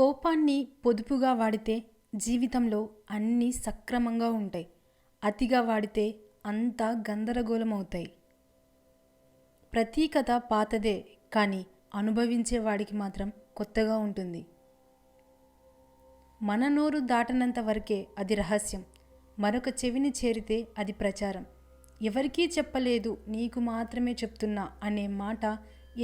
కోపాన్ని పొదుపుగా వాడితే జీవితంలో అన్నీ సక్రమంగా ఉంటాయి. అతిగా వాడితే అంతా గందరగోళమవుతాయి. ప్రతీ కథ పాతదే, కానీ అనుభవించే వాడికి మాత్రం కొత్తగా ఉంటుంది. మన నోరు దాటనంత వరకే అది రహస్యం, మరొక చెవిని చేరితే అది ప్రచారం. ఎవరికీ చెప్పలేదు, నీకు మాత్రమే చెప్తున్నా అనే మాట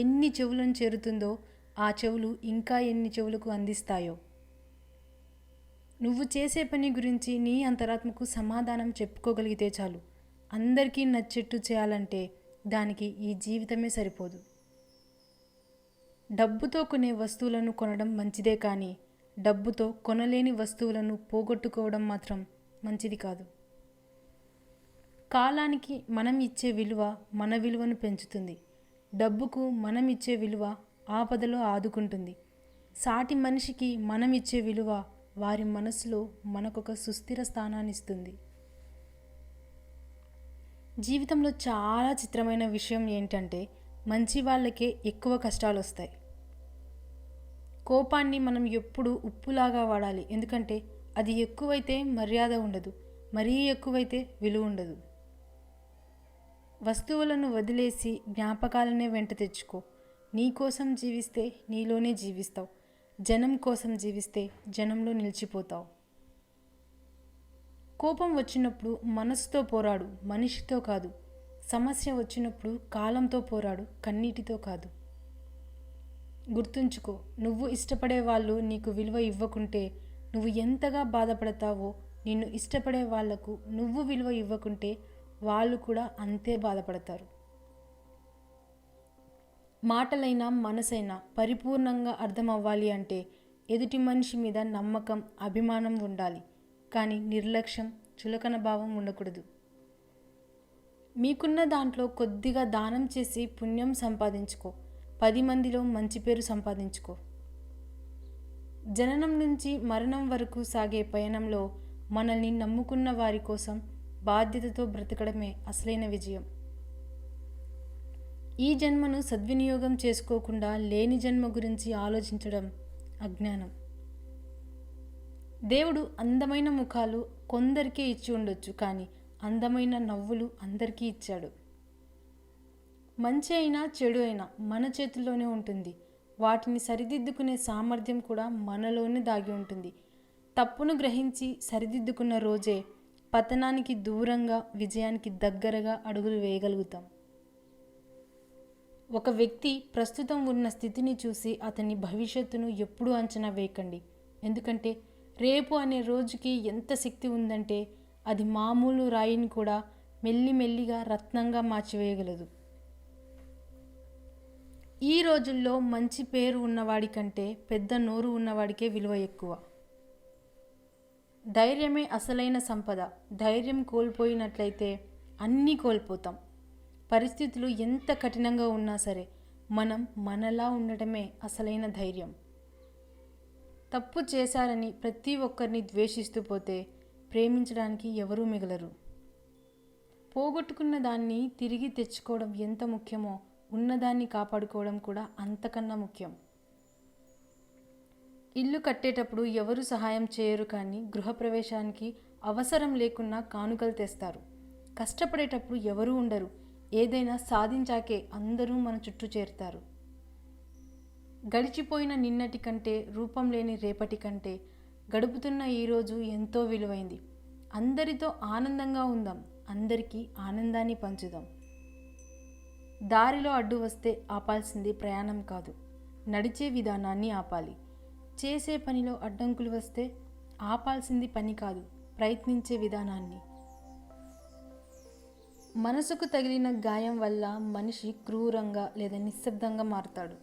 ఎన్ని చెవులను చేరుతుందో ఆ చెవులు ఇంకా ఎన్ని చెవులకు అందిస్తాయో. నువ్వు చేసే పని గురించి నీ అంతరాత్మకు సమాధానం చెప్పుకోగలిగితే చాలు. అందరికీ నచ్చేట్టు చేయాలంటే దానికి ఈ జీవితమే సరిపోదు. డబ్బుతో కొనే వస్తువులను కొనడం మంచిదే, కానీ డబ్బుతో కొనలేని వస్తువులను పోగొట్టుకోవడం మాత్రం మంచిది కాదు. కాలానికి మనం ఇచ్చే విలువ మన విలువను పెంచుతుంది. డబ్బుకు మనం ఇచ్చే విలువ ఆపదలో ఆదుకుంటుంది. సాటి మనిషికి మనం ఇచ్చే విలువ వారి మనసులో మనకొక సుస్థిర స్థానాన్నిస్తుంది. జీవితంలో చాలా చిత్రమైన విషయం ఏంటంటే, మంచి వాళ్ళకే ఎక్కువ కష్టాలు వస్తాయి. కోపాన్ని మనం ఎప్పుడూ ఉప్పులాగా వాడాలి, ఎందుకంటే అది ఎక్కువైతే మర్యాద ఉండదు, మరీ ఎక్కువైతే విలువ ఉండదు. వస్తువులను వదిలేసి జ్ఞాపకాలనే వెంట తెచ్చుకో. నీ కోసం జీవిస్తే నీలోనే జీవిస్తావు. జనం కోసం జీవిస్తే జనంలో నిలిచిపోతావు. కోపం వచ్చినప్పుడు మనసుతో పోరాడు, మనిషితో కాదు. సమస్య వచ్చినప్పుడు కాలంతో పోరాడు, కన్నీటితో కాదు. గుర్తుంచుకో, నువ్వు ఇష్టపడే వాళ్ళు నీకు విలువ ఇవ్వకుంటే నువ్వు ఎంతగా బాధపడతావో, నిన్ను ఇష్టపడే వాళ్లకు నువ్వు విలువ ఇవ్వకుంటే వాళ్ళు కూడా అంతే బాధపడతారు. మాటలైనా మనసైనా పరిపూర్ణంగా అర్థం అవ్వాలి అంటే ఎదుటి మనిషి మీద నమ్మకం, అభిమానం ఉండాలి, కానీ నిర్లక్ష్యం, చులకన భావం ఉండకూడదు. మీకున్న దాంట్లో కొద్దిగా దానం చేసి పుణ్యం సంపాదించుకో. 10 మందిలో మంచి పేరు సంపాదించుకో. జననం నుంచి మరణం వరకు సాగే పయనంలో మనల్ని నమ్ముకున్న వారి కోసం బాధ్యతతో బ్రతకడమే అసలైన విజయం. ఈ జన్మను సద్వినియోగం చేసుకోకుండా లేని జన్మ గురించి ఆలోచించడం అజ్ఞానం. దేవుడు అందమైన ముఖాలు కొందరికే ఇచ్చి ఉండొచ్చు, కానీ అందమైన నవ్వులు అందరికీ ఇచ్చాడు. మంచి అయినా చెడు అయినా మన చేతుల్లోనే ఉంటుంది. వాటిని సరిదిద్దుకునే సామర్థ్యం కూడా మనలోనే దాగి ఉంటుంది. తప్పును గ్రహించి సరిదిద్దుకున్న రోజే పతనానికి దూరంగా, విజయానికి దగ్గరగా అడుగులు వేయగలుగుతాం. ఒక వ్యక్తి ప్రస్తుతం ఉన్న స్థితిని చూసి అతని భవిష్యత్తును ఎప్పుడూ అంచనా వేయకండి, ఎందుకంటే రేపు అనే రోజుకి ఎంత శక్తి ఉందంటే అది మామూలు రాయిని కూడా మెల్లిమెల్లిగా రత్నంగా మార్చివేయగలదు. ఈ రోజుల్లో మంచి పేరు ఉన్నవాడి కంటే పెద్ద నోరు ఉన్నవాడికే విలువ ఎక్కువ. ధైర్యమే అసలైన సంపద. ధైర్యం కోల్పోయినట్లయితే అన్నీ కోల్పోతాం. పరిస్థితులు ఎంత కఠినంగా ఉన్నా సరే మనం మనలా ఉండటమే అసలైన ధైర్యం. తప్పు చేశారని ప్రతి ఒక్కరిని ద్వేషిస్తూ పోతే ప్రేమించడానికి ఎవరూ మిగలరు. పోగొట్టుకున్న దాన్ని తిరిగి తెచ్చుకోవడం ఎంత ముఖ్యమో, ఉన్నదాన్ని కాపాడుకోవడం కూడా అంతకన్నా ముఖ్యం. ఇల్లు కట్టేటప్పుడు ఎవరు సహాయం చేయరు, కానీ గృహప్రవేశానికి అవసరం లేకున్నా కానుకలు తెస్తారు. కష్టపడేటప్పుడు ఎవరూ ఉండరు, ఏదైనా సాధించాకే అందరూ మన చుట్టూ చేరుతారు. గడిచిపోయిన నిన్నటి కంటే, రూపం లేని రేపటి కంటే గడుపుతున్న ఈరోజు ఎంతో విలువైంది. అందరితో ఆనందంగా ఉందాం, అందరికీ ఆనందాన్ని పంచుదాం. దారిలో అడ్డు వస్తే ఆపాల్సింది ప్రయాణం కాదు, నడిచే విధానాన్ని ఆపాలి. చేసే పనిలో అడ్డంకులు వస్తే ఆపాల్సింది పని కాదు, ప్రయత్నించే విధానాన్ని. మనసుకు తగిలిన గాయం వల్ల మనిషి క్రూరంగా లేదా నిశ్శబ్దంగా మారతాడు.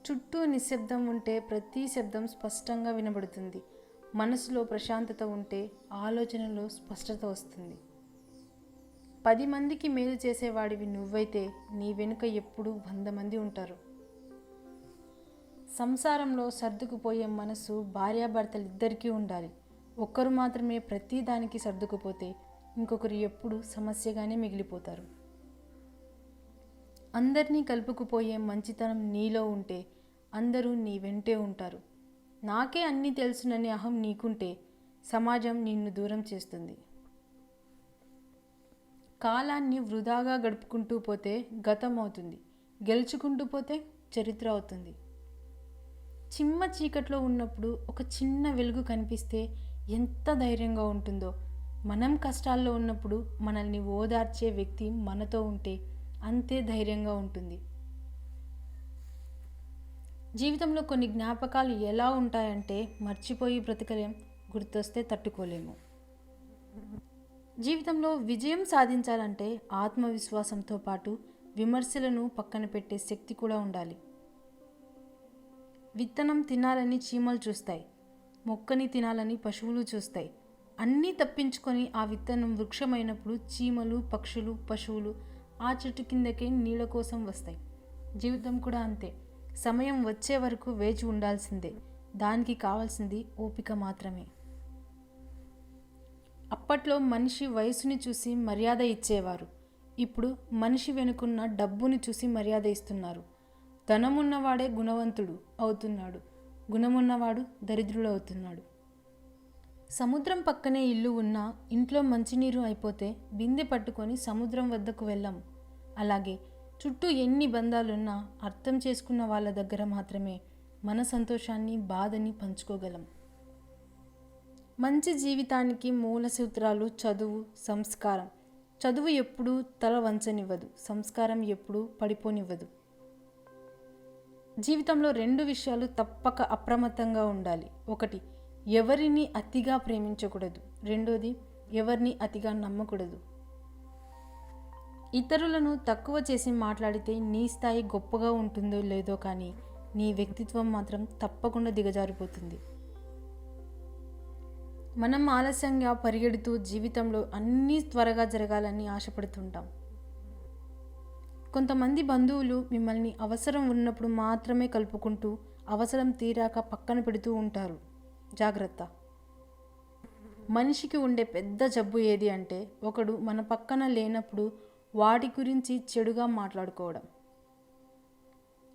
చుట్టూ నిశ్శబ్దం ఉంటే ప్రతి శబ్దం స్పష్టంగా వినబడుతుంది. మనసులో ప్రశాంతత ఉంటే ఆలోచనలో స్పష్టత వస్తుంది. 10 మందికి మేలు చేసేవాడివి నువ్వైతే నీ వెనుక ఎప్పుడూ 100 మంది ఉంటారు. సంసారంలో సర్దుకుపోయే మనసు భార్యాభర్తలిద్దరికీ ఉండాలి. ఒక్కరు మాత్రమే ప్రతి దానికి సర్దుకుపోతే ఇంకొకరు ఎప్పుడు సమస్యగానే మిగిలిపోతారు. అందరినీ కలుపుకుపోయే మంచితనం నీలో ఉంటే అందరూ నీ వెంటే ఉంటారు. నాకే అన్నీ తెలుసుననే అహం నీకుంటే సమాజం నిన్ను దూరం చేస్తుంది. కాలాన్ని వృధాగా గడుపుకుంటూ పోతే గతం అవుతుంది, గెలుచుకుంటూ పోతే చరిత్ర అవుతుంది. చిమ్మ చీకట్లో ఉన్నప్పుడు ఒక చిన్న వెలుగు కనిపిస్తే ఎంత ధైర్యంగా ఉంటుందో, మనం కష్టాల్లో ఉన్నప్పుడు మనల్ని ఓదార్చే వ్యక్తి మనతో ఉంటే అంతే ధైర్యంగా ఉంటుంది. జీవితంలో కొన్ని జ్ఞాపకాలు ఎలా ఉంటాయంటే మర్చిపోయి బ్రతకలేం, గుర్తొస్తే తట్టుకోలేము. జీవితంలో విజయం సాధించాలంటే ఆత్మవిశ్వాసంతో పాటు విమర్శలను పక్కన పెట్టే శక్తి కూడా ఉండాలి. విత్తనం తినాలని చీమలు చూస్తాయి, మొక్కని తినాలని పశువులు చూస్తాయి. అన్నీ తప్పించుకొని ఆ విత్తనం వృక్షమైనప్పుడు చీమలు, పక్షులు, పశువులు ఆ చెట్టు కిందకే నీళ్ళ కోసం వస్తాయి. జీవితం కూడా అంతే. సమయం వచ్చే వరకు వేచి ఉండాల్సిందే. దానికి కావాల్సింది ఓపిక మాత్రమే. అప్పట్లో మనిషి వయసుని చూసి మర్యాద ఇచ్చేవారు. ఇప్పుడు మనిషి వెనుకున్న డబ్బుని చూసి మర్యాద ఇస్తున్నారు. ధనమున్నవాడే గుణవంతుడు అవుతున్నాడు, గుణమున్నవాడు దరిద్రుడు అవుతున్నాడు. సముద్రం పక్కనే ఇల్లు ఉన్నా ఇంట్లో మంచినీరు అయిపోతే బిందె పట్టుకొని సముద్రం వద్దకు వెళ్ళాము. అలాగే చుట్టూ ఎన్ని బంధాలున్నా అర్థం చేసుకున్న వాళ్ళ దగ్గర మాత్రమే మన సంతోషాన్ని, బాధని పంచుకోగలం. మంచి జీవితానికి మూల సూత్రాలు చదువు, సంస్కారం. చదువు ఎప్పుడూ తల వంచనివ్వదు, సంస్కారం ఎప్పుడూ పడిపోనివ్వదు. జీవితంలో 2 విషయాలు తప్పక అప్రమత్తంగా ఉండాలి. ఒకటి, ఎవరిని అతిగా ప్రేమించకూడదు. రెండోది, ఎవరిని అతిగా నమ్మకూడదు. ఇతరులను తక్కువ చేసి మాట్లాడితే నీ స్థాయి గొప్పగా ఉంటుందో లేదో కానీ నీ వ్యక్తిత్వం మాత్రం తప్పకుండా దిగజారిపోతుంది. మనం ఆలస్యంగా పరిగెడుతూ జీవితంలో అన్నీ త్వరగా జరగాలని ఆశపడుతుంటాం. కొంతమంది బంధువులు మిమ్మల్ని అవసరం ఉన్నప్పుడు మాత్రమే కలుపుకుంటూ అవసరం తీరాక పక్కన పెడుతూ ఉంటారు. జాగ్రత్త. మనిషికి ఉండే పెద్ద జబ్బు ఏది అంటే ఒకడు మన పక్కన లేనప్పుడు వాటి గురించి చెడుగా మాట్లాడుకోవడం.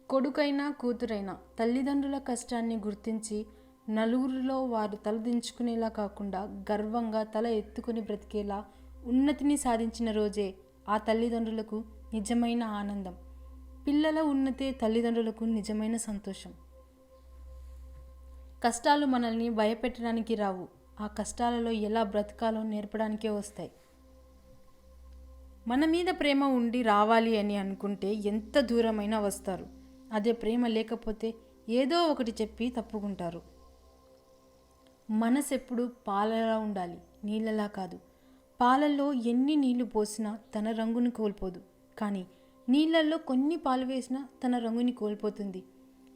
కొడుకైనా కూతురైనా తల్లిదండ్రుల కష్టాన్ని గుర్తించి నలుగురిలో వారు తలదించుకునేలా కాకుండా గర్వంగా తల ఎత్తుకుని బ్రతికేలా ఉన్నతిని సాధించిన రోజే ఆ తల్లిదండ్రులకు నిజమైన ఆనందం. పిల్లల ఉన్నతే తల్లిదండ్రులకు నిజమైన సంతోషం. కష్టాలు మనల్ని భయపెట్టడానికి రావు, ఆ కష్టాలలో ఎలా బ్రతకాలో నేర్పడానికే వస్తాయి. మన మీద ప్రేమ ఉండి రావాలి అని అనుకుంటే ఎంత దూరమైనా వస్తారు. అదే ప్రేమ లేకపోతే ఏదో ఒకటి చెప్పి తప్పుకుంటారు. మనసెప్పుడు పాలలా ఉండాలి, నీళ్ళలా కాదు. పాలల్లో ఎన్ని నీళ్లు పోసినా తన రంగుని కోల్పోదు, కానీ నీళ్ళల్లో కొన్ని పాలు వేసినా తన రంగుని కోల్పోతుంది.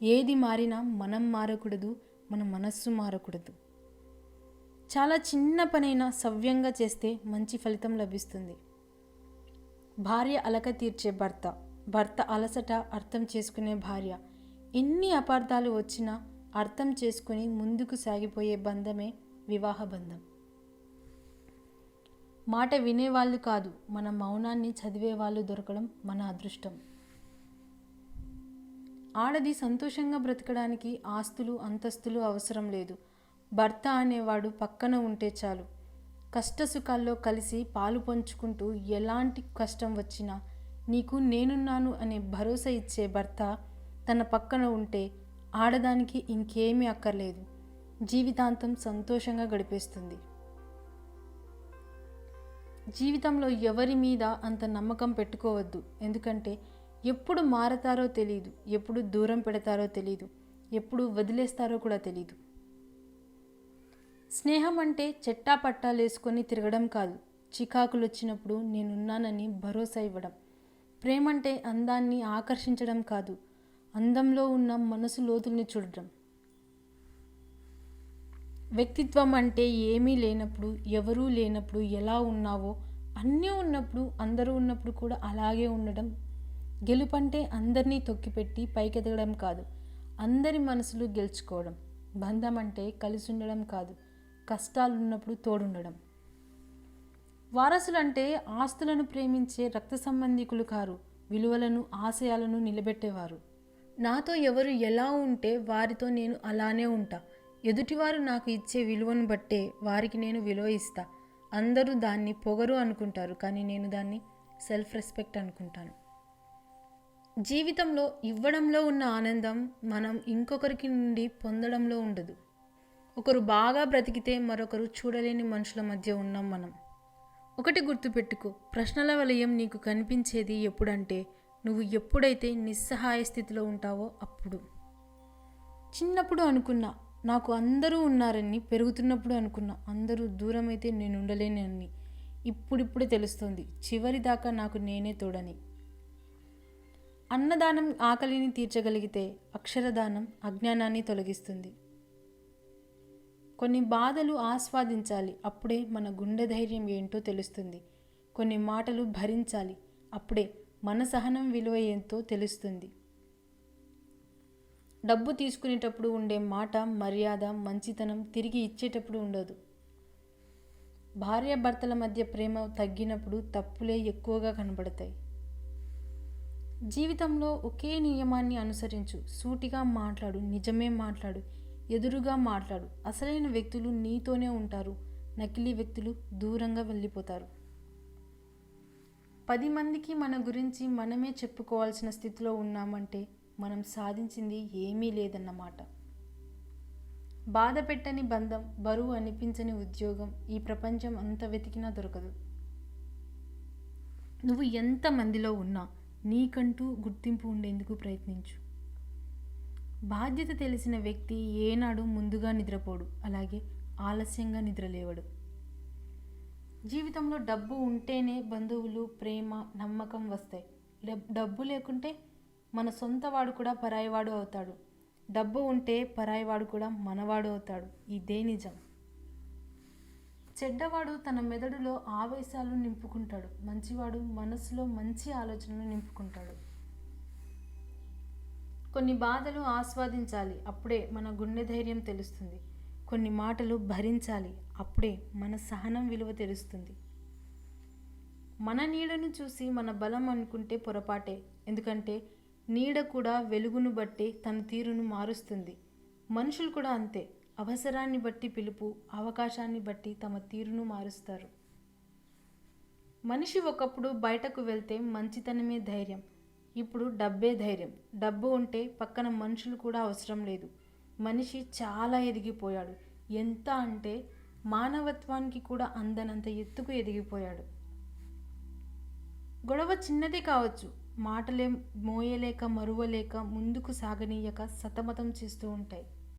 ఏది మారినా మనం మారకూడదు, మన మనస్సు మారకూడదు. చాలా చిన్న పనైనా సవ్యంగా చేస్తే మంచి ఫలితం లభిస్తుంది. భార్య అలక తీర్చే భర్త, భర్త అలసట అర్థం చేసుకునే భార్య. ఎన్ని అపార్థాలు వచ్చినా అర్థం చేసుకుని ముందుకు సాగిపోయే బంధమే వివాహ బంధం. మాట వినేవాళ్ళు కాదు, మన మౌనాన్ని చదివేవాళ్ళు దొరకడం మన అదృష్టం. ఆడది సంతోషంగా బ్రతకడానికి ఆస్తులు, అంతస్తులు అవసరం లేదు. భర్త అనేవాడు పక్కన ఉంటే చాలు. కష్టసుఖాల్లో కలిసి పాలు పంచుకుంటూ ఎలాంటి కష్టం వచ్చినా నీకు నేనున్నాను అనే భరోసా ఇచ్చే భర్త తన పక్కన ఉంటే ఆడదానికి ఇంకేమీ అక్కర్లేదు, జీవితాంతం సంతోషంగా గడిపేస్తుంది. జీవితంలో ఎవరి మీద అంత నమ్మకం పెట్టుకోవద్దు. ఎందుకంటే ఎప్పుడు మారతారో తెలీదు, ఎప్పుడు దూరం పెడతారో తెలీదు, ఎప్పుడు వదిలేస్తారో కూడా తెలీదు. స్నేహం అంటే చెట్టా పట్టాలేసుకొని తిరగడం కాదు, చికాకులు వచ్చినప్పుడు నేనున్నానని భరోసా ఇవ్వడం. ప్రేమంటే అందాన్ని ఆకర్షించడం కాదు, అందంలో ఉన్న మనసు లోతుల్ని చూడడం. వ్యక్తిత్వం అంటే ఏమీ లేనప్పుడు, ఎవరూ లేనప్పుడు ఎలా ఉన్నావో, అన్నీ ఉన్నప్పుడు, అందరూ ఉన్నప్పుడు కూడా అలాగే ఉండడం. గెలుపంటే అందరినీ తొక్కిపెట్టి పైకెదగడం కాదు, అందరి మనసులు గెలుచుకోవడం. బంధం అంటే కలిసి ఉండడం కాదు, కష్టాలున్నప్పుడు తోడుండడం. వారసులంటే ఆస్తులను ప్రేమించే రక్త సంబంధికులు కారు, విలువలను, ఆశయాలను నిలబెట్టేవారు. నాతో ఎవరు ఎలా ఉంటే వారితో నేను అలానే ఉంటా. ఎదుటివారు నాకు ఇచ్చే విలువను బట్టే వారికి నేను విలువ ఇస్తా. అందరూ దాన్ని పొగరు అనుకుంటారు, కానీ నేను దాన్ని సెల్ఫ్ రెస్పెక్ట్ అనుకుంటాను. జీవితంలో ఇవ్వడంలో ఉన్న ఆనందం మనం ఇంకొకరికి నుండి పొందడంలో ఉండదు. ఒకరు బాగా బ్రతికితే మరొకరు చూడలేని మనుషుల మధ్య ఉన్నాం మనం. ఒకటి గుర్తుపెట్టుకో, ప్రశ్నల వలయం నీకు కనిపించేది ఎప్పుడంటే నువ్వు ఎప్పుడైతే నిస్సహాయ స్థితిలో ఉంటావో అప్పుడు. చిన్నప్పుడు అనుకున్నా నాకు అందరూ ఉన్నారని, పెరుగుతున్నప్పుడు అనుకున్నా అందరూ దూరమైతే నేను ఉండలేనని. ఇప్పుడిప్పుడే తెలుస్తోంది చివరి దాకా నాకు నేనే తోడని. అన్నదానం ఆకలిని తీర్చగలిగితే అక్షరదానం అజ్ఞానాన్ని తొలగిస్తుంది. కొన్ని బాధలు ఆస్వాదించాలి, అప్పుడే మన గుండె ధైర్యం ఏంటో తెలుస్తుంది. కొన్ని మాటలు భరించాలి, అప్పుడే మన సహనం విలువ ఏంటో తెలుస్తుంది. డబ్బు తీసుకునేటప్పుడు ఉండే మాట, మర్యాద, మంచితనం తిరిగి ఇచ్చేటప్పుడు ఉండదు. భార్యాభర్తల మధ్య ప్రేమ తగ్గినప్పుడు తప్పులే ఎక్కువగా కనబడతాయి. జీవితంలో ఒకే నియమాన్ని అనుసరించు. సూటిగా మాట్లాడు, నిజమే మాట్లాడు, ఎదురుగా మాట్లాడు. అసలైన వ్యక్తులు నీతోనే ఉంటారు, నకిలీ వ్యక్తులు దూరంగా వెళ్ళిపోతారు. 10 మందికి మన గురించి మనమే చెప్పుకోవాల్సిన స్థితిలో ఉన్నామంటే మనం సాధించింది ఏమీ లేదన్నమాట. బాధ పెట్టని బంధం, బరువు అనిపించని ఉద్యోగం ఈ ప్రపంచం అంత వెతికినా దొరకదు. నువ్వు ఎంత మందిలో ఉన్నా నీకంటూ గుర్తింపు ఉండేందుకు ప్రయత్నించు. బాధ్యత తెలిసిన వ్యక్తి ఏనాడు ముందుగా నిద్రపోడు, అలాగే ఆలస్యంగా నిద్రలేవడు. జీవితంలో డబ్బు ఉంటేనే బంధువులు, ప్రేమ, నమ్మకం వస్తాయి. డబ్బు లేకుంటే మన సొంతవాడు కూడా పరాయివాడు అవుతాడు. డబ్బు ఉంటే పరాయివాడు కూడా మనవాడు అవుతాడు. ఇదే నిజం. చెడ్డవాడు తన మెదడులో ఆవేశాలు నింపుకుంటాడు, మంచివాడు మనసులో మంచి ఆలోచనలు నింపుకుంటాడు. కొన్ని బాధలు ఆస్వాదించాలి, అప్పుడే మన గుండె ధైర్యం తెలుస్తుంది. కొన్ని మాటలు భరించాలి, అప్పుడే మన సహనం విలువ తెలుస్తుంది. మన నీడను చూసి మన బలం అనుకుంటే పొరపాటే. ఎందుకంటే నీడ కూడా వెలుగును బట్టి తన తీరును మారుస్తుంది. మనుషులు కూడా అంతే. అవసరాన్ని బట్టి పిలుపు, అవకాశాన్ని బట్టి తమ తీరును మారుస్తారు. మనిషి ఒకప్పుడు బయటకు వెళ్తే మంచితనమే ధైర్యం, ఇప్పుడు డబ్బే ధైర్యం. డబ్బు ఉంటే పక్కన మనుషులు కూడా అవసరం లేదు. మనిషి చాలా ఎదిగిపోయాడు. ఎంత అంటే మానవత్వానికి కూడా అందనంత ఎత్తుకు ఎదిగిపోయాడు. గొడవ చిన్నదే కావచ్చు, మాటలే మోయలేక, మరువలేక, ముందుకు సాగనీయక సతమతం చేస్తూ ఉంటాయి.